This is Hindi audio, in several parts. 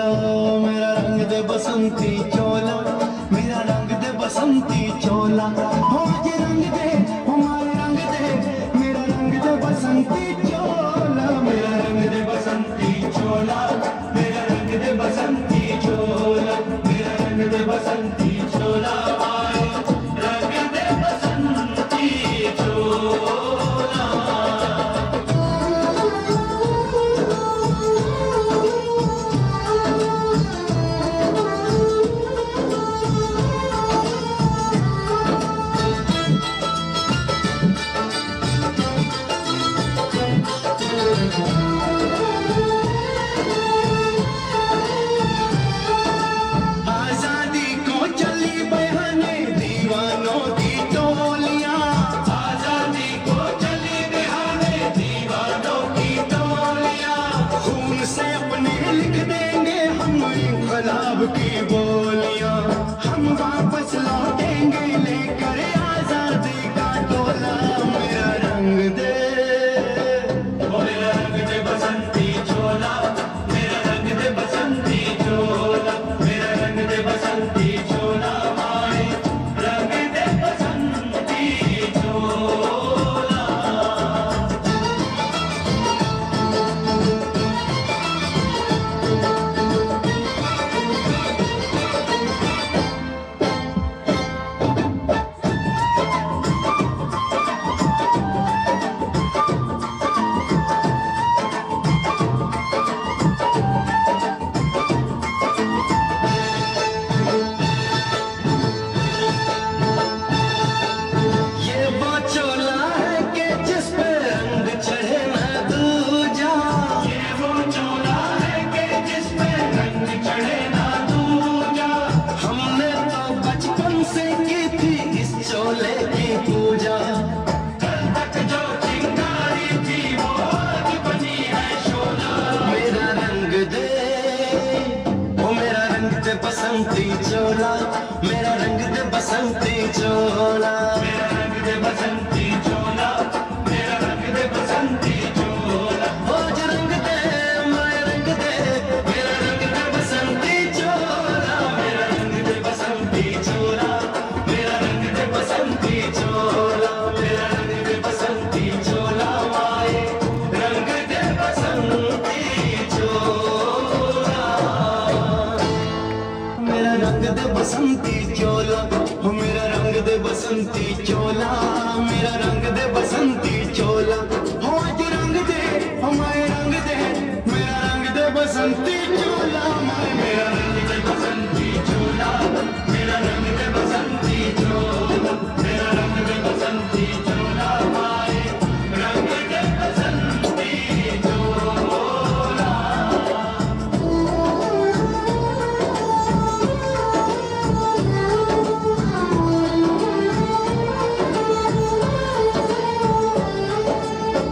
चोला, मेरा रंग दे बसंती चोला, मेरा रंग दे बसंती चोला, हो जे रंग दे हमारे रंग दे, मेरा रंग दे बसंती चोला, मेरा रंग दे बसंती चोला, मेरा रंग दे बसंती चोला, मेरा रंग दे बसंती चोला, रंग दे बसंती चोला। गुलाब की बोलियां हम वापस लौटेंगे लेकर आजादी का टोला, मेरा रंग दे, मेरा रंग दे बसंती चोला, मेरा रंग दे बसंती चोला, मेरा रंग दे बसंती चोला, रंग दे बसंती चोला। चोले की पूजा कल तक जो चिंगारी थी वो आज बनी है शोला, मेरा रंग दे, ओ मेरा रंग दे बसंती चोला, मेरा रंग दे बसंती चोला, मेरा रंग दे बसंती चोला, मेरा रंग दे बसंती चोला, ओ जो रंग दे मेरा रंग दे, मेरा रंग दे बसंती चोला, मेरा रंग दे बसंती चोला, मेरा रंग दे बसंती चोला, मेरा रंग दे बसंती चोला, माए रंग दे बसंती चोला, मेरा रंग दे बसंती चोला, हो मेरा रंग दे बसंती चोला, मेरा रंग दे बसंती चोला, हो आज रंग दे हमारे रंग दे, मेरा रंग दे बसंती चोला, माए मेरा रंग दे बसंती चोला, मेरा रंग दे बसंती चोला, मेरा रंग दे बसंती चोला, माए रंग दे बसंती चोला।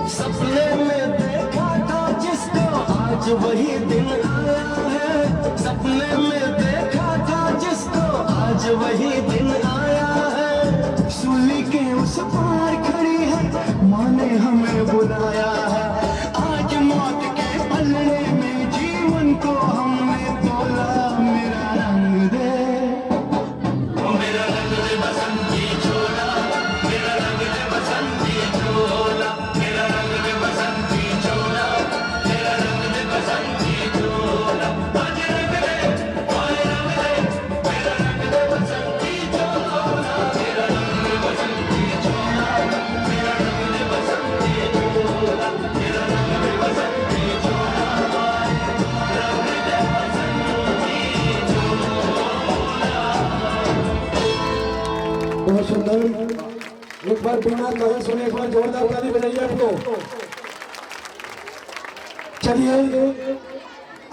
सपने में देखा था जिसको आज वही दिन आया है, सपने में देखा था जिसको आज वही दिन आया है, सूली के उस पार खड़ी है माँ ने हमें बुलाया है, आज मौत के पलड़े में जीवन को हमने तोला, मेरा रंग दे, मेरा रंग दे बसंती चोला, मेरा रंग दे बसंती चोला, मेरा रंग दे बसंती चोला, मेरा रंग दे बसंती चोला, आज रंग दे, ओए रंग दे, मेरा रंग दे बसंती चोला, मेरा रंग दे बसंती चोला, मेरा रंग दे बसंती चोला, मेरा रंग दे बसंती चोला, रंग दे बसंती चोला। बहुत सुंदर, एक बार बिना कहे सुने एक बार जोरदार ताली बजाइए आपको। चलिए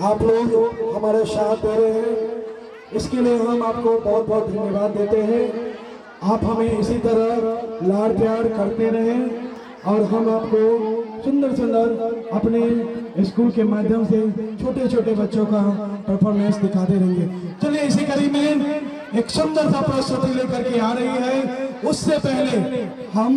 आप लोग हमारे साथ दे रहे हैं, इसके लिए हम आपको बहुत बहुत धन्यवाद देते हैं। आप हमें इसी तरह लाड़ प्यार करते रहें और हम आपको सुंदर सुंदर अपने स्कूल के माध्यम से छोटे छोटे बच्चों का परफॉर्मेंस दिखाते रहेंगे। चलिए इसी कड़ी में एक सुंदर सा प्रस्तुति लेकर के आ रही है, उससे पहले हम